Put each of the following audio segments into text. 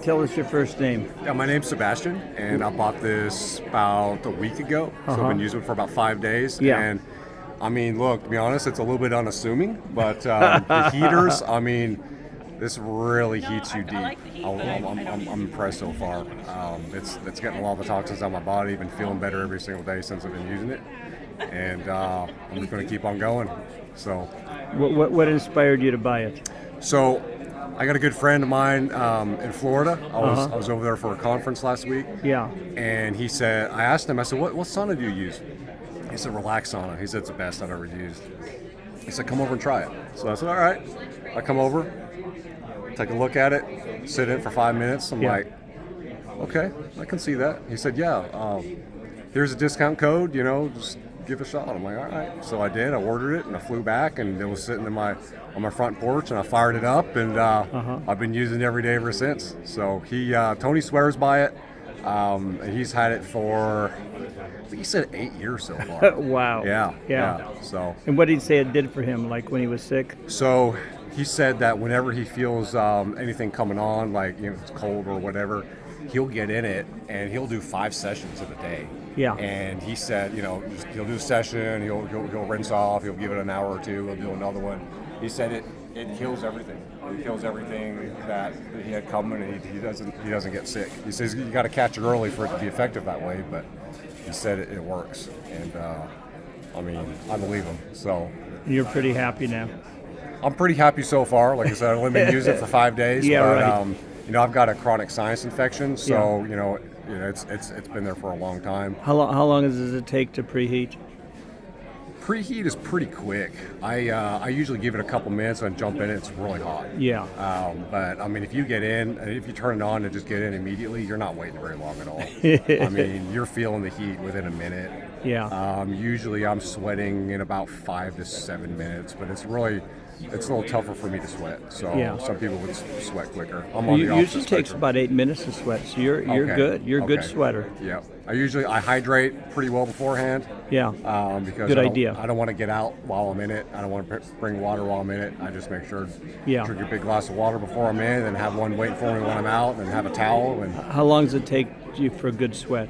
Tell us your first name. Yeah, my name's Sebastian, and I bought this about a week ago. So I've been using it for about 5 days. Yeah. And I mean, look, to be honest, it's a little bit unassuming, but the heaters, I mean, this really heats you deep. I'm impressed so far. It's getting a lot of the toxins out of my body. Been feeling better every single day since I've been using it, and I'm just going to keep on going. So, What inspired you to buy it? so I got a good friend of mine in Florida. I was over there for a conference last week. Yeah. And he said, I asked him, I said, what sauna do you use? He said, Relax sauna. He said, it's the best I've ever used. He said, come over and try it. So I said, all right. I come over, take a look at it, sit in it for 5 minutes. I'm like, okay, I can see that. He said, yeah, here's a discount code, just give it a shot. I'm like, all right. So I did. I ordered it, and I flew back, and it was sitting on my front porch, and I fired it up, and I've been using it every day ever since. So Tony swears by it. He's had it for, I think he said 8 years so far. Wow. Yeah. So. And what did he say it did for him, like when he was sick? So he said that whenever he feels anything coming on, like if it's cold or whatever, he'll get in it and he'll do 5 sessions in a day. Yeah. And he said, he'll do a session, he'll rinse off, he'll give it an hour or two, he'll do another one. He said it kills everything. It kills everything that he had coming, and he doesn't get sick. He says you got to catch it early for it to be effective that way, but he said it works, and I believe him. So You're pretty happy now. I'm pretty happy so far. Like I said, I've only been using it for 5 days. Yeah, but, right. I've got a chronic sinus infection, so it's been there for a long time. How long does it take to preheat? Preheat is pretty quick. I usually give it a couple minutes and jump in. It's really hot. Yeah. But I mean, if you get in, if you turn it on and just get in immediately, you're not waiting very long at all. I mean, you're feeling the heat within a minute. Yeah. Usually I'm sweating in about 5 to 7 minutes, but it's a little tougher for me to sweat. So some people would sweat quicker. I'm on the opposite Usually takes spectrum. about 8 minutes to sweat, so you're Okay. good. You're a good Okay. sweater. Yeah. I hydrate pretty well beforehand. Yeah. Because Good idea. I don't want to get out while I'm in it. I don't want to bring water while I'm in it. I just make sure Yeah. drink a big glass of water before I'm in, and have one waiting for me when I'm out, and have a towel. And How long does it take you for a good sweat?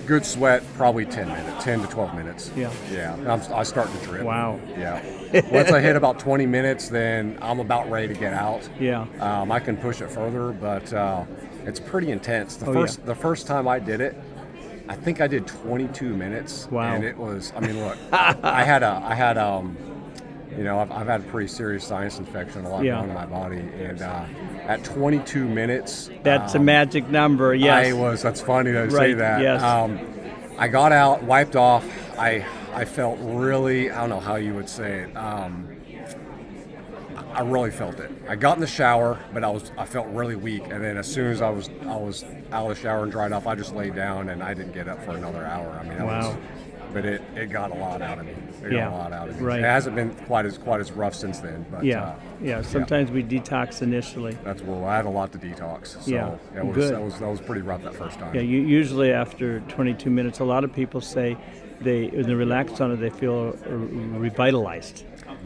good sweat, probably 10 to 12 minutes. Yeah. Yeah. I start to drip. Wow. Yeah. Once I hit about 20 minutes, then I'm about ready to get out. Yeah. I can push it further, but it's pretty intense. yeah. The first time I did it, I think I did 22 minutes. Wow. And it was, I mean, look, I've had a pretty serious sinus infection, a lot going on in my body, and at 22 minutes, That's a magic number, yes. that's funny to say Right, that. yes. I got out, wiped off. I felt really, I don't know how you would say it. I really felt it. I got in the shower, but I felt really weak, and then as soon as I was out of the shower and dried off, I just laid down, and I didn't get up for another hour. I mean, but it got a lot out of me. It got a lot out of me. Right. It hasn't been quite as rough since then, but Sometimes we detox initially. I had a lot to detox. So Yeah, that was, good. that was pretty rough that first time. Yeah, usually after 22 minutes, a lot of people say in the relaxed sauna they feel revitalized.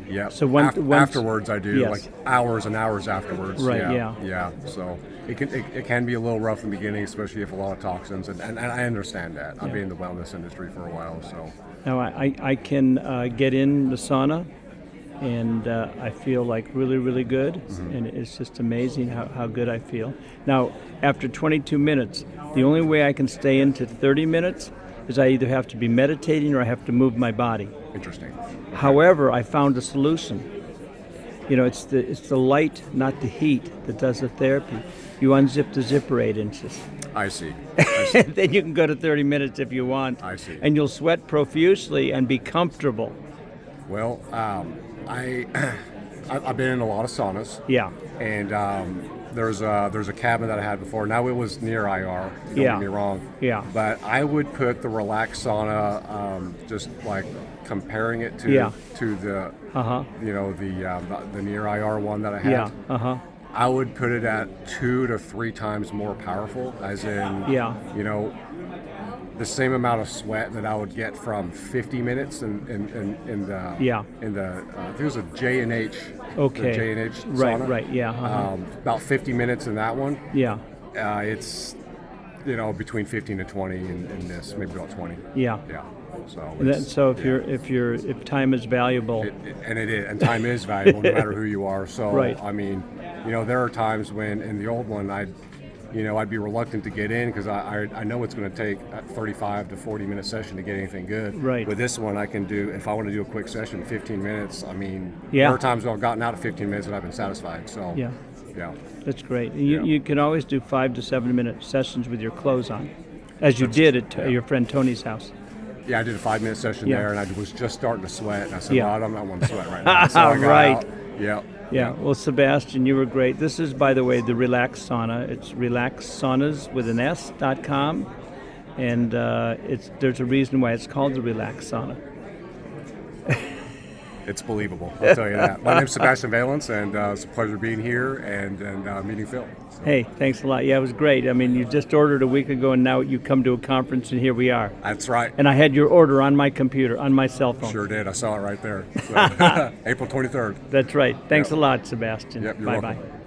Yeah. So afterwards, I do Yes. like hours and hours afterwards. Right, Yeah. So it can be a little rough in the beginning, especially if a lot of toxins, and I understand that. I've been in the wellness industry for a while, so. Now I can get in the sauna, and I feel like really, really good, and it's just amazing how good I feel. Now, after 22 minutes, the only way I can stay into 30 minutes is I either have to be meditating or I have to move my body. Interesting. However, I found a solution. It's the light, not the heat, that does the therapy. You unzip the zipper 8 inches. I see. Then you can go to 30 minutes if you want. I see. And you'll sweat profusely and be comfortable. Well, I've been in a lot of saunas. Yeah. And there's a cabin that I had before. Now it was near IR. Don't get me wrong. Yeah. But I would put the relaxed sauna, just like comparing it to the the near IR one that I had. Yeah. I would put it at 2 to 3 times more powerful, as in the same amount of sweat that I would get from 50 minutes in the Yeah. I think it was a J&H. Okay. The J&H Right, sauna. right, yeah, uh-huh. About 50 minutes in that one. Yeah, It's between 15 to 20 in this, maybe about 20. yeah. Yeah. So And that, it's- so if yeah. if time is valuable, and time is valuable no matter who you are. So Right. I mean, there are times when in the old one I'd be reluctant to get in because I know it's going to take a 35 to 40 minute session to get anything good. Right. With this one, I can do, if I want to do a quick session, 15 minutes. I mean, Yeah. there are times where I've gotten out of 15 minutes and I've been satisfied. So Yeah. yeah. that's great. You, Yeah. you can always do 5 to 7 minute sessions with your clothes on, as you did at yeah. your friend Tony's house. Yeah, I did a 5 minute session Yeah. there, and I was just starting to sweat, and I said, Yeah. "Well, I don't want to sweat right now." So I got Right. out. Yeah. Yeah, well, Sebastian, you were great. This is, by the way, the Relax Sauna. It's relaxsaunas.com, and there's a reason why it's called the Relax Sauna. It's believable. I'll tell you that. My name's Sebastian Valence, and it's a pleasure being here and meeting Phil. So, Hey, thanks a lot. Yeah, it was great. I mean, you just ordered a week ago, and now you come to a conference, and here we are. that's right. And I had your order on my computer, on my cell phone. Sure did. I saw it right there. So, April 23rd. That's right. Thanks Yep. a lot, Sebastian. Yep, you're Bye-bye. welcome.